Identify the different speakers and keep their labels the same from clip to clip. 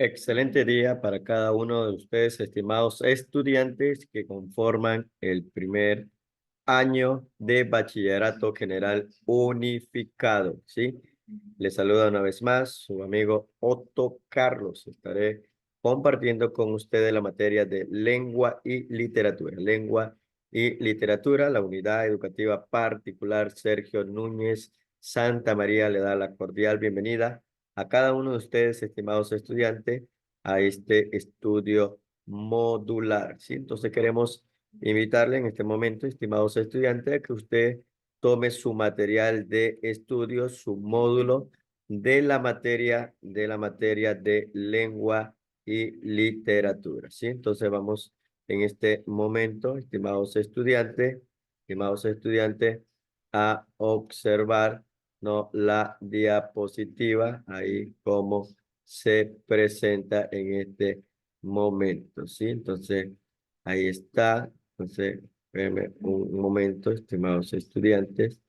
Speaker 1: excelente día para cada uno de ustedes, estimados estudiantes que conforman el primer año de Bachillerato General Unificado, ¿sí? Les saluda una vez más su amigo Otto Carlos. Estaré compartiendo con ustedes la materia de lengua y literatura. Lengua y literatura, la unidad educativa particular Sergio Núñez Santa María le da la cordial bienvenida a cada uno de ustedes, estimados estudiantes, a este estudio modular, ¿sí? Entonces queremos invitarle en este momento, estimados estudiantes, a que usted tome su material de estudio, su módulo de la materia de lengua y literatura, ¿sí? Entonces vamos en este momento, estimados estudiantes, a observar, ¿no?, la diapositiva, ahí como se presenta en este momento, ¿sí? Entonces, ahí está. Entonces, espérenme un momento, estimados estudiantes,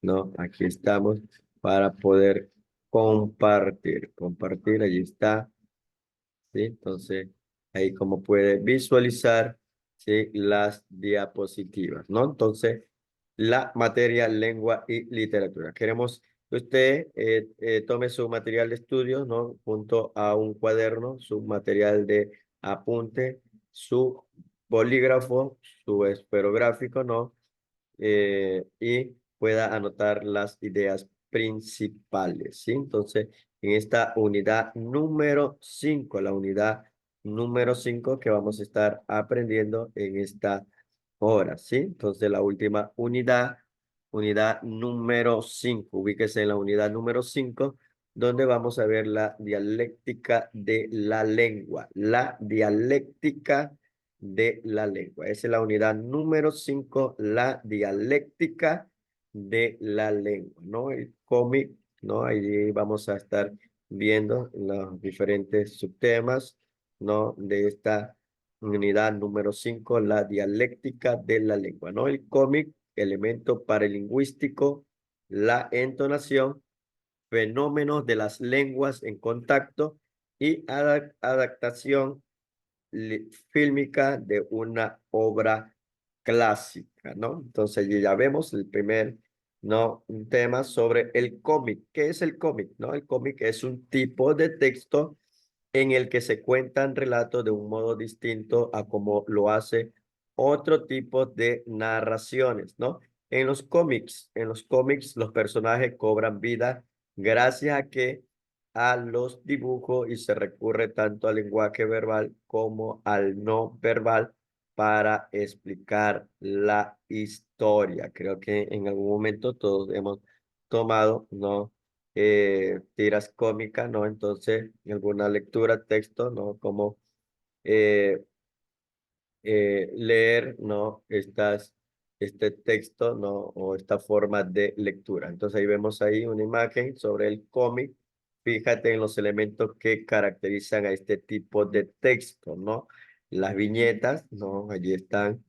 Speaker 1: ¿no? Aquí estamos para poder compartir, allí está, ¿sí? Entonces, ahí como puede visualizar, ¿sí?, las diapositivas, ¿no? Entonces, la materia lengua y literatura. Queremos que usted tome su material de estudio, ¿no?, junto a un cuaderno, su material de apunte, su bolígrafo, su esferográfico, ¿no? Y pueda anotar las ideas principales, ¿sí? Entonces, en esta unidad número 5, la unidad número 5 que vamos a estar aprendiendo en esta hora, ¿sí? Entonces, la última unidad número 5, ubíquese en la unidad número 5, donde vamos a ver la dialéctica de la lengua, la dialéctica de la lengua. Esa es la unidad número 5, la dialéctica de la lengua, ¿no? El cómic, ¿no? Allí vamos a estar viendo los diferentes subtemas, ¿no?, de esta unidad número 5, la dialéctica de la lengua, ¿no? El cómic, elemento paralingüístico, la entonación, fenómenos de las lenguas en contacto y adaptación fílmica de una obra clásica, ¿no? Entonces ya vemos el primer, ¿no?, un tema sobre el cómic. ¿Qué es el cómic? ¿No? El cómic es un tipo de texto en el que se cuentan relatos de un modo distinto a como lo hace otro tipo de narraciones, ¿no? En los cómics los personajes cobran vida gracias a los dibujos, y se recurre tanto al lenguaje verbal como al no verbal para explicar la historia. Creo que en algún momento todos hemos tomado, ¿no?, tiras cómicas, ¿no? Entonces, en alguna lectura, texto, ¿no? Como eh, leer, ¿no?, este texto, ¿no?, o esta forma de lectura. Entonces, ahí vemos ahí una imagen sobre el cómic. Fíjate en los elementos que caracterizan a este tipo de texto, ¿no? Las viñetas, ¿no? Allí están,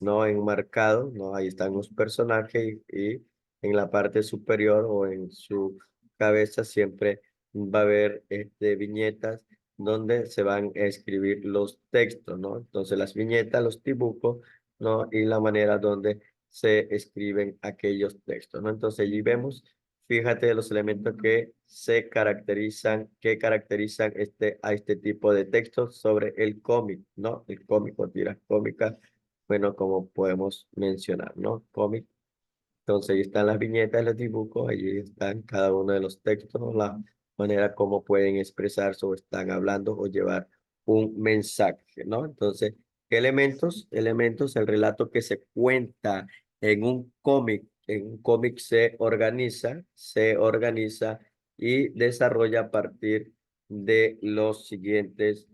Speaker 1: ¿no?, enmarcados, ¿no? Ahí están los personajes, y en la parte superior o en su cabeza siempre va a haber viñetas donde se van a escribir los textos, ¿no? Entonces las viñetas, los dibujos, ¿no?, y la manera donde se escriben aquellos textos, ¿no? Entonces allí vemos, fíjate los elementos que caracterizan a este tipo de textos sobre el cómic, ¿no? El cómic o tiras cómicas, bueno, como podemos mencionar, ¿no? Cómic. Entonces, ahí están las viñetas, los dibujos, allí están cada uno de los textos, ¿no?, la manera como pueden expresarse o están hablando o llevar un mensaje, ¿no? Entonces, ¿qué elementos? Elementos, el relato que se cuenta en un cómic se organiza y desarrolla a partir de los siguientes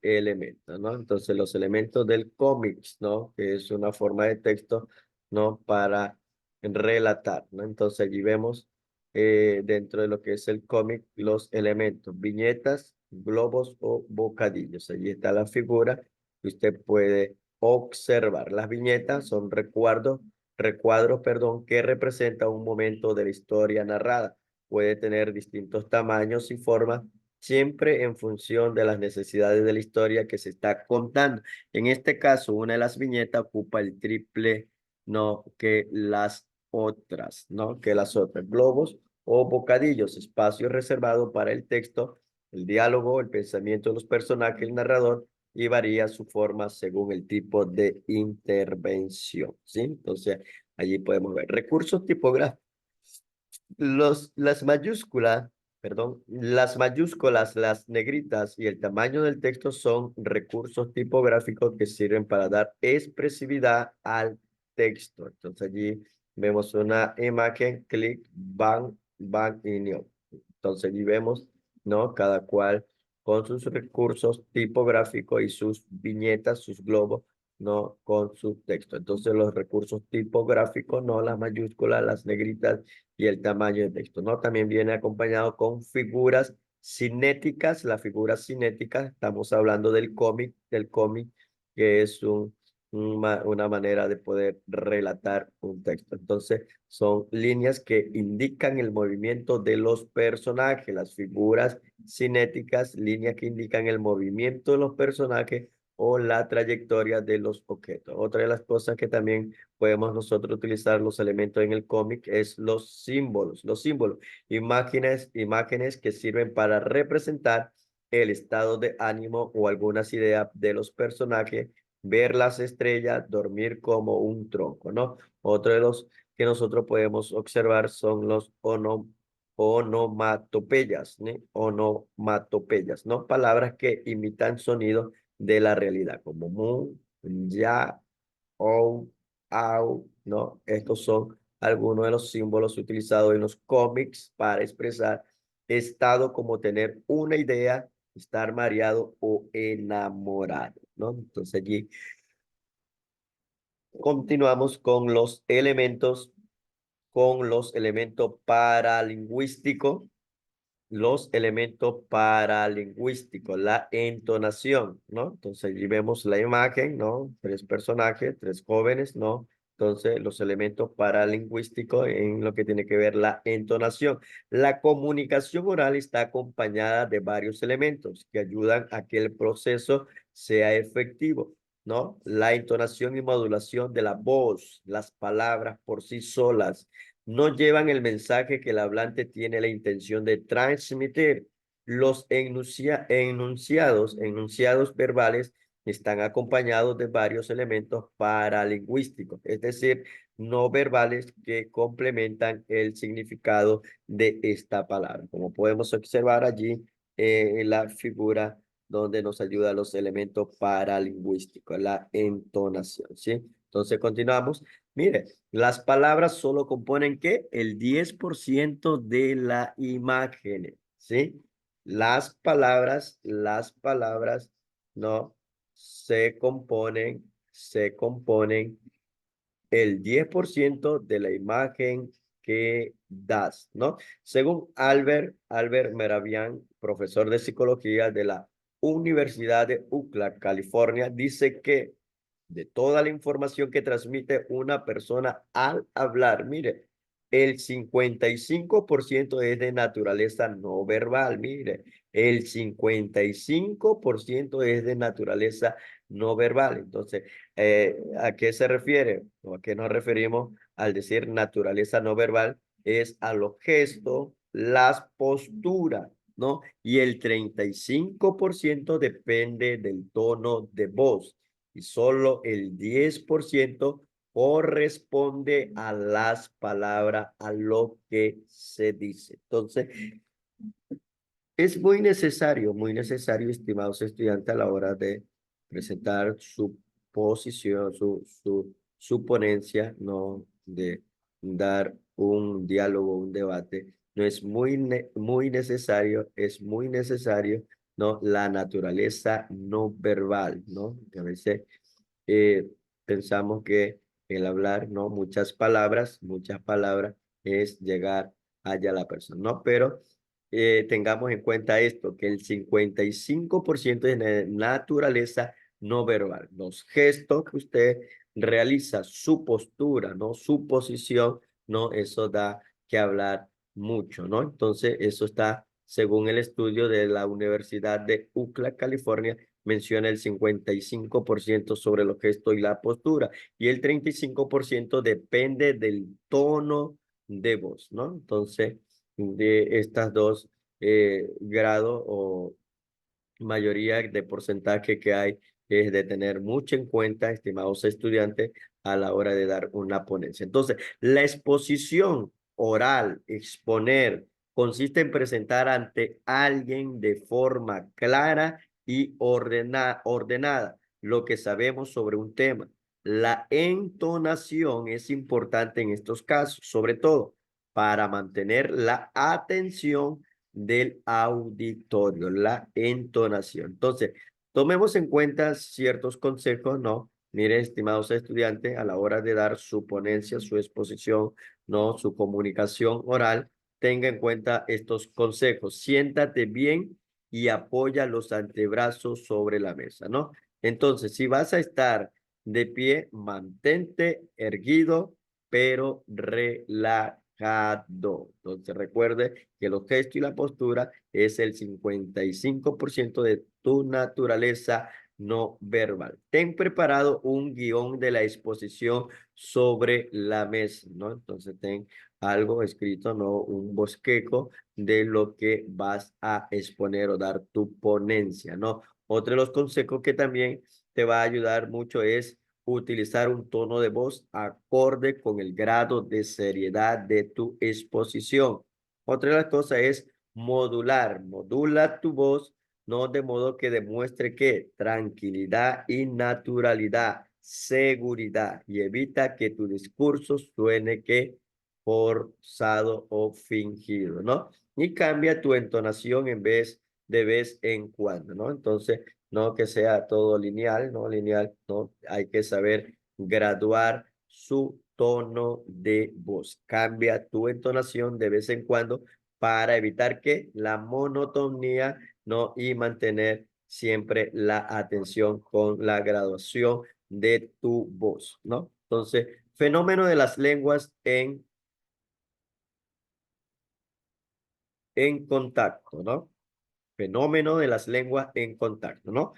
Speaker 1: elementos, ¿no? Entonces, los elementos del cómic, ¿no?, que es una forma de texto, ¿no?, para relatar, ¿no? Entonces allí vemos dentro de lo que es el cómic los elementos, viñetas, globos o bocadillos. Allí está la figura que usted puede observar. Las viñetas son recuadros, perdón, que representan un momento de la historia narrada. Puede tener distintos tamaños y formas siempre en función de las necesidades de la historia que se está contando. En este caso, una de las viñetas ocupa el triple, no, que las otras, ¿no? Que las otras. Globos o bocadillos, espacio reservado para el texto, el diálogo, el pensamiento de los personajes, el narrador, y varía su forma según el tipo de intervención, ¿sí? Entonces, allí podemos ver recursos tipográficos. Las mayúsculas, perdón, las mayúsculas, las negritas y el tamaño del texto son recursos tipográficos que sirven para dar expresividad al texto. Entonces allí vemos una imagen, clic, bang, bang y new. Entonces allí vemos, ¿no? Cada cual con sus recursos tipográficos y sus viñetas, sus globos, ¿no? Con su texto. Entonces los recursos tipográficos, no las mayúsculas, las negritas y el tamaño de texto, ¿no? También viene acompañado con figuras cinéticas. Las figuras cinéticas, estamos hablando del cómic, que es una manera de poder relatar un texto. Entonces, son líneas que indican el movimiento de los personajes. Las figuras cinéticas, líneas que indican el movimiento de los personajes o la trayectoria de los objetos. Otra de las cosas que también podemos nosotros utilizar los elementos en el cómic es los símbolos. Los símbolos, imágenes que sirven para representar el estado de ánimo o algunas ideas de los personajes, ver las estrellas, dormir como un tronco, ¿no? Otro de los que nosotros podemos observar son los onomatopeyas, ¿no? Onomatopeyas, ¿no? Palabras que imitan sonidos de la realidad, como mu, ya, o, au, ¿no? Estos son algunos de los símbolos utilizados en los cómics para expresar estado como tener una idea, estar mareado o enamorado, ¿no? Entonces allí continuamos con los elementos paralingüísticos. Los elementos paralingüísticos, la entonación, ¿no? Entonces, allí vemos la imagen, ¿no? Tres personajes, tres jóvenes, ¿no? Entonces, los elementos paralingüísticos en lo que tiene que ver la entonación. La comunicación oral está acompañada de varios elementos que ayudan a que el proceso sea efectivo, ¿no? La entonación y modulación de la voz, las palabras por sí solas no llevan el mensaje que el hablante tiene la intención de transmitir. Los enunciados verbales están acompañados de varios elementos paralingüísticos, es decir, no verbales que complementan el significado de esta palabra. Como podemos observar allí en la figura donde nos ayuda los elementos paralingüísticos, la entonación, ¿sí? Entonces continuamos. Mire, las palabras solo componen ¿qué? El 10% de la imagen, ¿sí? Las palabras, ¿no? Se componen el 10% de la imagen que das, ¿no? Según Albert Meravian, profesor de psicología de la Universidad de UCLA, California, dice que de toda la información que transmite una persona al hablar, mire, el 55% es de naturaleza no verbal, mire, el 55% es de naturaleza no verbal. Entonces, ¿a qué se refiere o a qué nos referimos al decir naturaleza no verbal? Es a los gestos, las posturas, ¿no? Y el 35% depende del tono de voz y solo el 10% corresponde a las palabras, a lo que se dice. Entonces, es muy necesario, estimados estudiantes, a la hora de presentar su posición, su ponencia, no de dar un diálogo, un debate. No es es muy necesario, ¿no? La naturaleza no verbal, ¿no? Que a veces eh, pensamos que el hablar, ¿no? Muchas palabras es llegar allá a la persona, ¿no? Pero tengamos en cuenta esto, que el 55% es de naturaleza no verbal. Los gestos que usted realiza, su postura, ¿no? Su posición, ¿no? Eso da que hablar mucho, ¿no? Entonces, eso está según el estudio de la Universidad de UCLA, California, menciona el 55% sobre los gestos y la postura, y el 35% depende del tono de voz, ¿no? Entonces, de estas dos grados o mayoría de porcentaje que hay es de tener mucho en cuenta, estimados estudiantes, a la hora de dar una ponencia. Entonces, la exposición oral, exponer, consiste en presentar ante alguien de forma clara y ordenada lo que sabemos sobre un tema. La entonación es importante en estos casos, sobre todo para mantener la atención del auditorio, la entonación. Entonces, tomemos en cuenta ciertos consejos, ¿no? Mire, estimados estudiantes, a la hora de dar su ponencia, su exposición, ¿no? Su comunicación oral, tenga en cuenta estos consejos. Siéntate bien y apoya los antebrazos sobre la mesa, ¿no? Entonces, si vas a estar de pie, mantente erguido, pero relajado. Entonces, recuerde que los gestos y la postura es el 55% de tu naturaleza no verbal. Ten preparado un guión de la exposición sobre la mesa, ¿no? Entonces, ten algo escrito, ¿no? Un bosquejo de lo que vas a exponer o dar tu ponencia, ¿no? Otro de los consejos que también te va a ayudar mucho es utilizar un tono de voz acorde con el grado de seriedad de tu exposición. Otra de las cosas es modular. Modula tu voz, no de modo que demuestre que tranquilidad y naturalidad, seguridad, y evita que tu discurso suene que forzado o fingido, ¿no? Y cambia tu entonación en vez en cuando, ¿no? Entonces, no que sea todo lineal, ¿no? Lineal, ¿no? Hay que saber graduar su tono de voz. Cambia tu entonación de vez en cuando para evitar que la monotonía, ¿no? Y mantener siempre la atención con la graduación de tu voz, ¿no? Entonces, fenómeno de las lenguas en contacto, ¿no? Fenómeno de las lenguas en contacto, ¿no?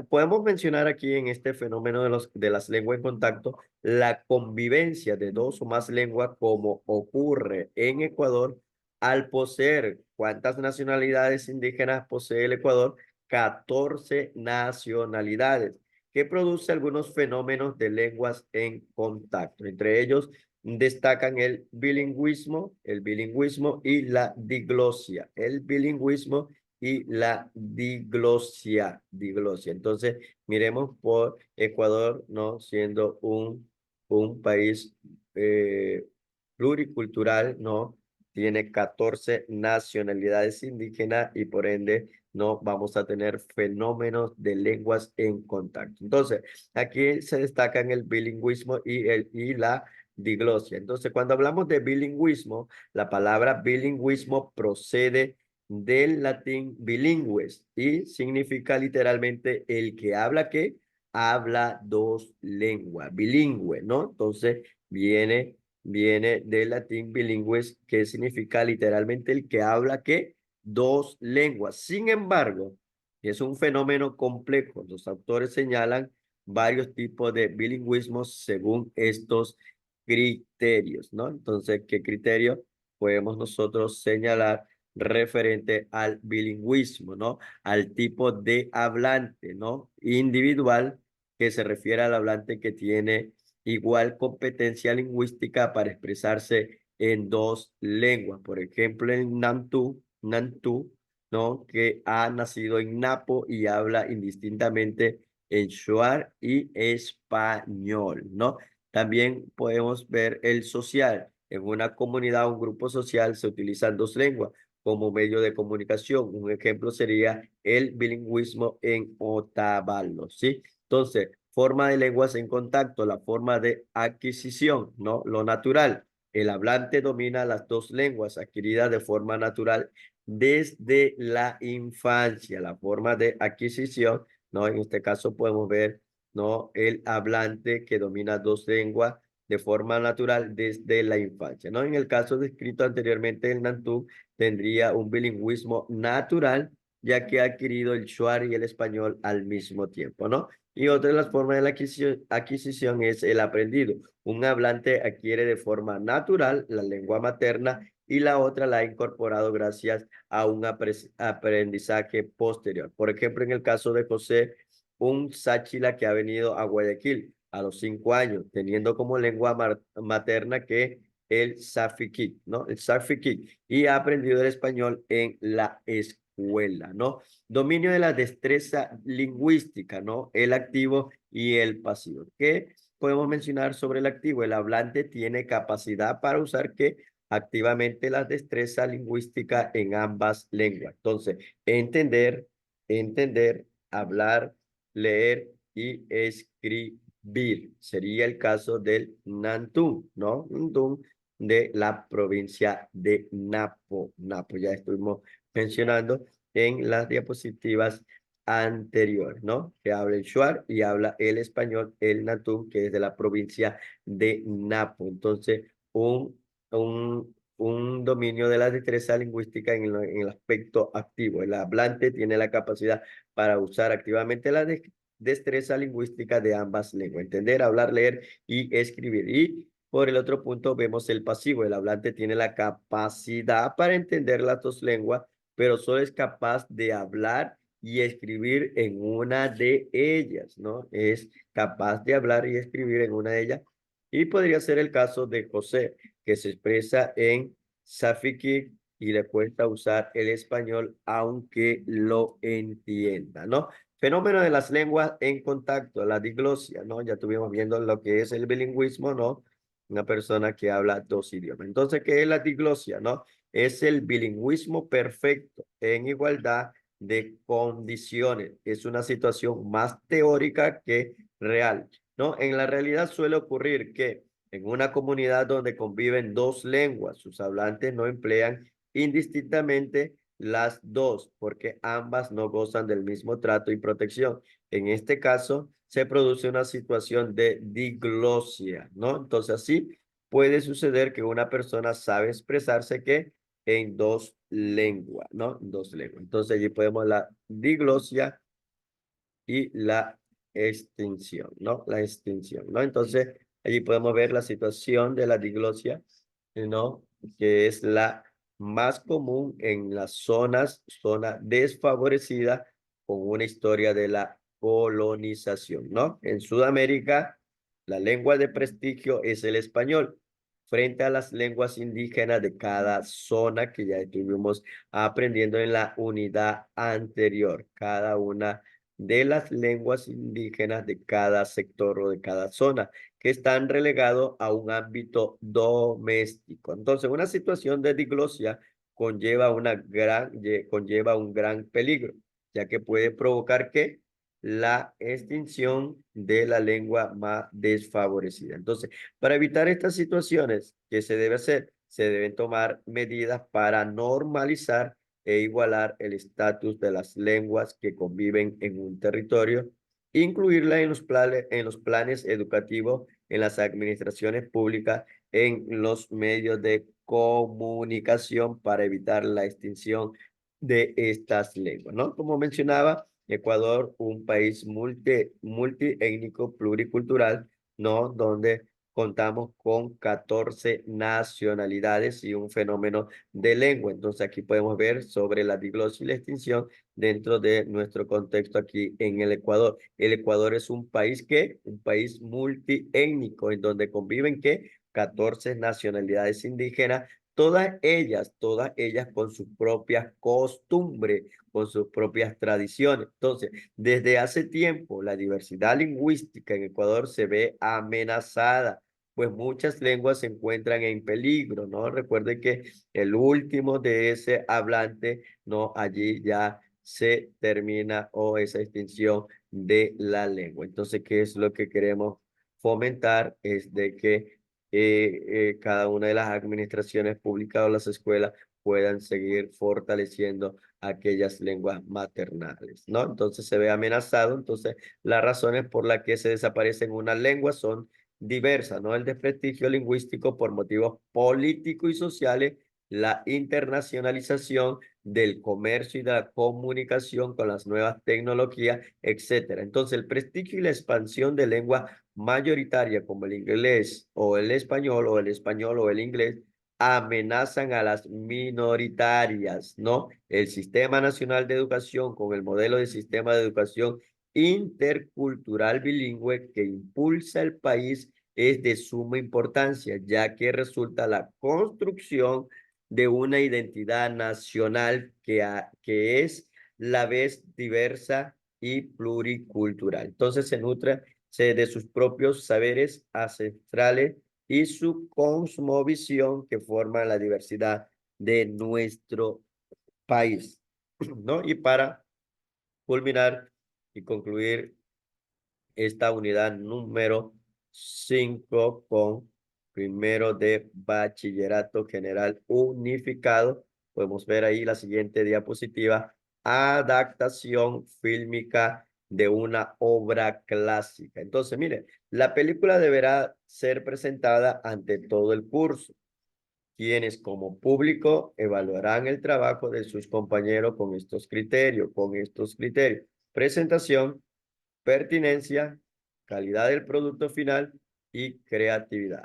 Speaker 1: Podemos mencionar aquí en este fenómeno de las lenguas en contacto la convivencia de dos o más lenguas como ocurre en Ecuador al poseer, ¿cuántas nacionalidades indígenas posee el Ecuador? 14 nacionalidades, que produce algunos fenómenos de lenguas en contacto. Entre ellos destacan el bilingüismo y la diglosia. El bilingüismo y la diglosia. Entonces, miremos por Ecuador, ¿no? Siendo un país pluricultural, ¿no? Tiene 14 nacionalidades indígenas y por ende, no vamos a tener fenómenos de lenguas en contacto. Entonces, aquí se destacan el bilingüismo y la diglosia. Entonces, cuando hablamos de bilingüismo, la palabra bilingüismo procede del latín bilingües y significa literalmente el que habla que habla dos lenguas, bilingüe, ¿no? Entonces viene del latín bilingües que significa literalmente el que habla que dos lenguas. Sin embargo, es un fenómeno complejo. Los autores señalan varios tipos de bilingüismos según estos criterios, ¿no? Entonces, ¿qué criterio podemos nosotros señalar referente al bilingüismo, ¿no? Al tipo de hablante, ¿no? Individual, que se refiere al hablante que tiene igual competencia lingüística para expresarse en dos lenguas. Por ejemplo, en Nantú, ¿no? Que ha nacido en Napo y habla indistintamente en Shuar y español, ¿no? También podemos ver el social. En una comunidad, un grupo social, se utilizan dos lenguas como medio de comunicación. Un ejemplo sería el bilingüismo en Otavalo, ¿sí? Entonces, forma de lenguas en contacto, la forma de adquisición, ¿no? Lo natural. El hablante domina las dos lenguas adquiridas de forma natural desde la infancia. La forma de adquisición, ¿no? En este caso podemos ver, ¿no? El hablante que domina dos lenguas de forma natural desde la infancia, ¿no? En el caso descrito anteriormente, el Nantú tendría un bilingüismo natural, ya que ha adquirido el shuar y el español al mismo tiempo, ¿no? Y otra de las formas de la adquisición es el aprendido. Un hablante adquiere de forma natural la lengua materna y la otra la ha incorporado gracias a un aprendizaje posterior. Por ejemplo, en el caso de José, un sáchila que ha venido a Guayaquil a los 5 años, teniendo como lengua materna que el Safikic, ¿no? El Safikic, y ha aprendido el español en la escuela, ¿no? Dominio de la destreza lingüística, ¿no? El activo y el pasivo. ¿Qué podemos mencionar sobre el activo? El hablante tiene capacidad para usar ¿qué? Activamente la destreza lingüística en ambas lenguas. Entonces, entender, hablar, leer y escribir. Sería el caso del Nantún, ¿no? Nantún de la provincia de Napo. Napo, ya estuvimos mencionando en las diapositivas anteriores, ¿no? Que habla el Shuar y habla el español, el Nantún, que es de la provincia de Napo. Entonces, un dominio de la destreza lingüística en el aspecto activo. El hablante tiene la capacidad para usar activamente la destreza lingüística de ambas lenguas, entender, hablar, leer y escribir. Y por el otro punto vemos el pasivo. El hablante tiene la capacidad para entender las dos lenguas, pero solo es capaz de hablar y escribir en una de ellas, ¿no? Es capaz de hablar y escribir en una de ellas. Y podría ser el caso de José, que se expresa en Safiki y le cuesta usar el español aunque lo entienda, ¿no? Fenómeno de las lenguas en contacto, la diglosia, ¿no? Ya estuvimos viendo lo que es el bilingüismo, ¿no? Una persona que habla dos idiomas. Entonces, ¿qué es la diglosia, no? Es el bilingüismo perfecto en igualdad de condiciones. Es una situación más teórica que real, ¿no? En la realidad suele ocurrir que en una comunidad donde conviven dos lenguas, sus hablantes no emplean indistintamente las dos, porque ambas no gozan del mismo trato y protección. En este caso, se produce una situación de diglosia, ¿no? Entonces, así puede suceder que una persona sabe expresarse que en dos lenguas, ¿no? Dos lenguas. Entonces, allí podemos la diglosia y la extinción, ¿no? La extinción, ¿no? Entonces, allí podemos ver la situación de la diglosia, ¿no? Que es la más común en las zona desfavorecida con una historia de la colonización, ¿no? En Sudamérica, la lengua de prestigio es el español, frente a las lenguas indígenas de cada zona que ya estuvimos aprendiendo en la unidad anterior, cada una de las lenguas indígenas de cada sector o de cada zona, que están relegados a un ámbito doméstico. Entonces, una situación de diglosia conlleva un gran peligro, ya que puede provocar que la extinción de la lengua más desfavorecida. Entonces, para evitar estas situaciones, ¿qué se debe hacer? Se deben tomar medidas para normalizar e igualar el estatus de las lenguas que conviven en un territorio, incluirla en los planes educativos, en las administraciones públicas, en los medios de comunicación para evitar la extinción de estas lenguas, ¿no? Como mencionaba, Ecuador, un país multiétnico, pluricultural, ¿no? Donde contamos con 14 nacionalidades y un fenómeno de lengua. Entonces aquí podemos ver sobre la diglosia y la extinción dentro de nuestro contexto aquí en el Ecuador. El Ecuador es un país multiétnico en donde conviven ¿qué? 14 nacionalidades indígenas, todas ellas con sus propias costumbres, con sus propias tradiciones. Entonces, desde hace tiempo, la diversidad lingüística en Ecuador se ve amenazada, pues muchas lenguas se encuentran en peligro, ¿no? Recuerden que el último de ese hablante, ¿no? Allí ya se termina o esa extinción de la lengua. Entonces, ¿qué es lo que queremos fomentar? Es de que cada una de las administraciones públicas o las escuelas puedan seguir fortaleciendo aquellas lenguas maternales, ¿no? Entonces se ve amenazado, entonces las razones por las que se desaparecen unas lenguas son diversa, ¿no? El desprestigio lingüístico por motivos políticos y sociales, la internacionalización del comercio y de la comunicación con las nuevas tecnologías, etcétera. Entonces, el prestigio y la expansión de lenguas mayoritarias como el inglés o el español o el inglés amenazan a las minoritarias, ¿no? El Sistema Nacional de Educación con el modelo de sistema de educación intercultural bilingüe que impulsa el país es de suma importancia, ya que resulta la construcción de una identidad nacional que es la vez diversa y pluricultural. Entonces se nutre de sus propios saberes ancestrales y su cosmovisión que forma la diversidad de nuestro país, ¿no? Y para culminar y concluir esta unidad número 5 con primero de bachillerato general unificado. Podemos ver ahí la siguiente diapositiva, adaptación fílmica de una obra clásica. Entonces, mire, la película deberá ser presentada ante todo el curso, quienes como público evaluarán el trabajo de sus compañeros con estos criterios, Presentación, pertinencia, calidad del producto final y creatividad.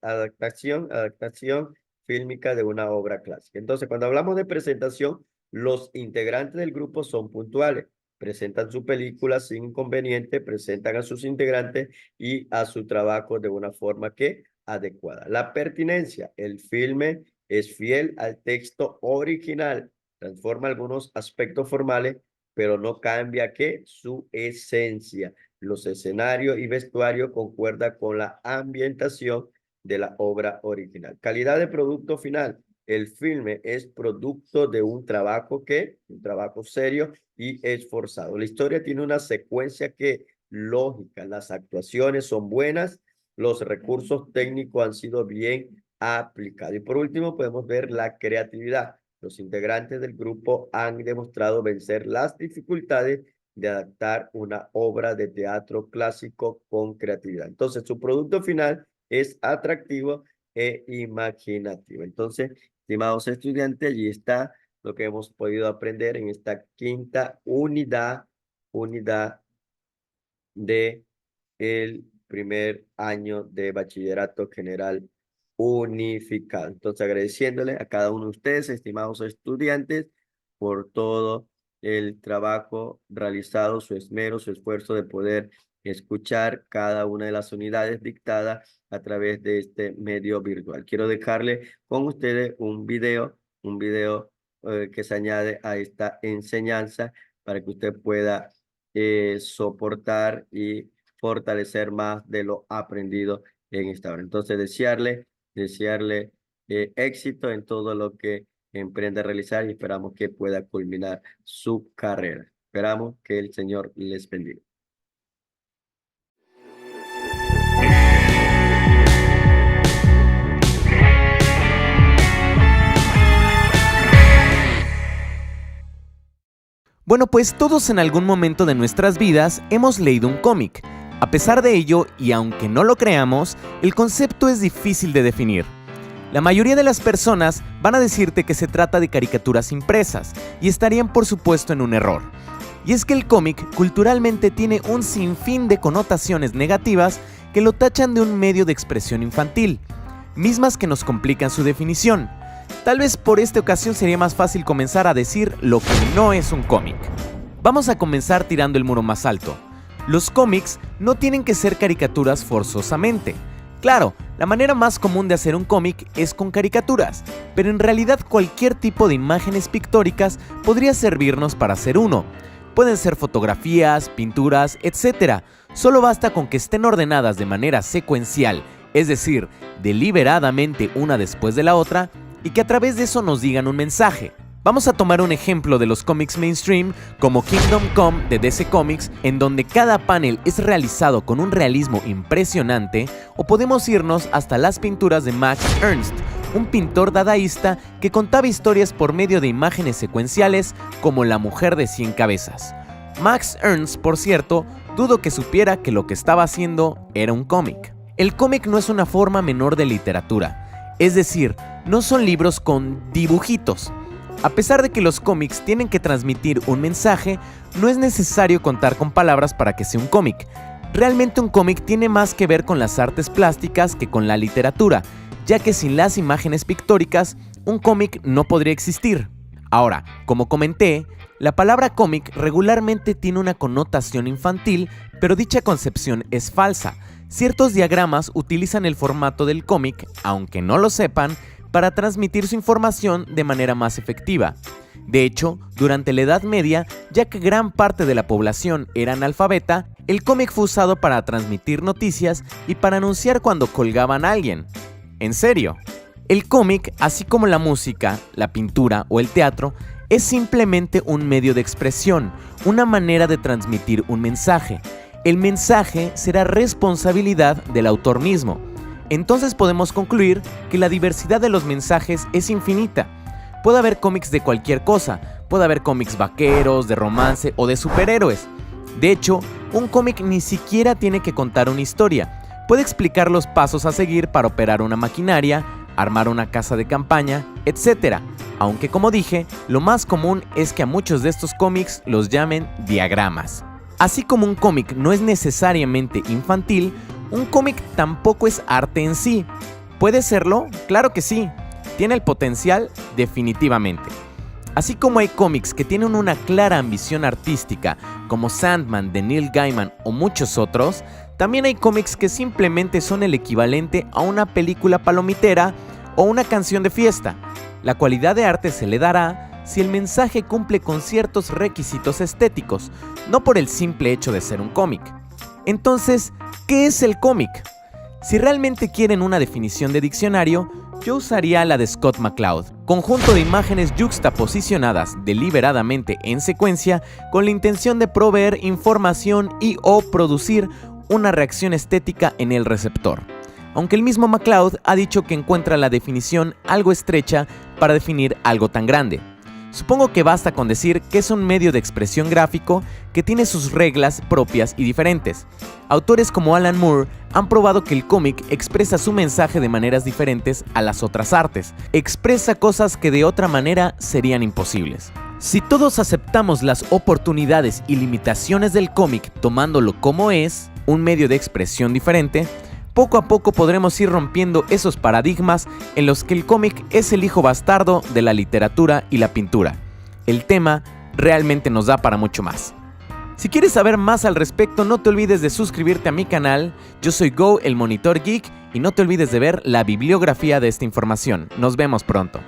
Speaker 1: Adaptación fílmica de una obra clásica. Entonces, cuando hablamos de presentación, los integrantes del grupo son puntuales. Presentan su película sin inconveniente, presentan a sus integrantes y a su trabajo de una forma que adecuada. La pertinencia, el filme es fiel al texto original, transforma algunos aspectos formales, pero no cambia ¿qué? Su esencia. Los escenarios y vestuario concuerdan con la ambientación de la obra original. Calidad de producto final. El filme es producto de un trabajo un trabajo serio y esforzado. La historia tiene una secuencia que lógica. Las actuaciones son buenas, los recursos técnicos han sido bien aplicados. Y por último podemos ver la creatividad. Los integrantes del grupo han demostrado vencer las dificultades de adaptar una obra de teatro clásico con creatividad. Entonces, su producto final es atractivo e imaginativo. Entonces, estimados estudiantes, allí está lo que hemos podido aprender en esta quinta unidad de el primer año de bachillerato general unificado. Entonces, agradeciéndole a cada uno de ustedes, estimados estudiantes, por todo el trabajo realizado, su esmero, su esfuerzo de poder escuchar cada una de las unidades dictadas a través de este medio virtual. Quiero dejarle con ustedes un video que se añade a esta enseñanza para que usted pueda soportar y fortalecer más de lo aprendido en esta hora. Entonces, desearle éxito en todo lo que emprende a realizar y esperamos que pueda culminar su carrera. Esperamos que el Señor les bendiga.
Speaker 2: Bueno, pues todos en algún momento de nuestras vidas hemos leído un cómic. A pesar de ello, y aunque no lo creamos, el concepto es difícil de definir. La mayoría de las personas van a decirte que se trata de caricaturas impresas, y estarían por supuesto en un error. Y es que el cómic culturalmente tiene un sinfín de connotaciones negativas que lo tachan de un medio de expresión infantil, mismas que nos complican su definición. Tal vez por esta ocasión sería más fácil comenzar a decir lo que no es un cómic. Vamos a comenzar tirando el muro más alto. Los cómics no tienen que ser caricaturas forzosamente. Claro, la manera más común de hacer un cómic es con caricaturas, pero en realidad cualquier tipo de imágenes pictóricas podría servirnos para hacer uno. Pueden ser fotografías, pinturas, etc. Solo basta con que estén ordenadas de manera secuencial, es decir, deliberadamente una después de la otra, y que a través de eso nos digan un mensaje. Vamos a tomar un ejemplo de los cómics mainstream como Kingdom Come de DC Comics, en donde cada panel es realizado con un realismo impresionante, o podemos irnos hasta las pinturas de Max Ernst, un pintor dadaísta que contaba historias por medio de imágenes secuenciales como La mujer de 100 cabezas. Max Ernst, por cierto, dudo que supiera que lo que estaba haciendo era un cómic. El cómic no es una forma menor de literatura, es decir, no son libros con dibujitos. A pesar de que los cómics tienen que transmitir un mensaje, no es necesario contar con palabras para que sea un cómic. Realmente un cómic tiene más que ver con las artes plásticas que con la literatura, ya que sin las imágenes pictóricas, un cómic no podría existir. Ahora, como comenté, la palabra cómic regularmente tiene una connotación infantil, pero dicha concepción es falsa. Ciertos diagramas utilizan el formato del cómic, aunque no lo sepan, para transmitir su información de manera más efectiva. De hecho, durante la Edad Media, ya que gran parte de la población era analfabeta, el cómic fue usado para transmitir noticias y para anunciar cuando colgaban a alguien. En serio, el cómic, así como la música, la pintura o el teatro, es simplemente un medio de expresión, una manera de transmitir un mensaje. El mensaje será responsabilidad del autor mismo. Entonces podemos concluir que la diversidad de los mensajes es infinita. Puede haber cómics de cualquier cosa, puede haber cómics vaqueros, de romance o de superhéroes. De hecho, un cómic ni siquiera tiene que contar una historia. Puede explicar los pasos a seguir para operar una maquinaria, armar una casa de campaña, etc. Aunque como dije, lo más común es que a muchos de estos cómics los llamen diagramas. Así como un cómic no es necesariamente infantil, un cómic tampoco es arte en sí. ¿Puede serlo? Claro que sí. ¿Tiene el potencial? Definitivamente. Así como hay cómics que tienen una clara ambición artística, como Sandman de Neil Gaiman o muchos otros, también hay cómics que simplemente son el equivalente a una película palomitera o una canción de fiesta. La cualidad de arte se le dará si el mensaje cumple con ciertos requisitos estéticos, no por el simple hecho de ser un cómic. Entonces, ¿qué es el cómic? Si realmente quieren una definición de diccionario, yo usaría la de Scott McCloud, conjunto de imágenes yuxtaposicionadas deliberadamente en secuencia con la intención de proveer información y o producir una reacción estética en el receptor. Aunque el mismo McCloud ha dicho que encuentra la definición algo estrecha para definir algo tan grande. Supongo que basta con decir que es un medio de expresión gráfico que tiene sus reglas propias y diferentes. Autores como Alan Moore han probado que el cómic expresa su mensaje de maneras diferentes a las otras artes. Expresa cosas que de otra manera serían imposibles. Si todos aceptamos las oportunidades y limitaciones del cómic tomándolo como es, un medio de expresión diferente, poco a poco podremos ir rompiendo esos paradigmas en los que el cómic es el hijo bastardo de la literatura y la pintura. El tema realmente nos da para mucho más. Si quieres saber más al respecto, no te olvides de suscribirte a mi canal. Yo soy Go, el Monitor Geek, y no te olvides de ver la bibliografía de esta información. Nos vemos pronto.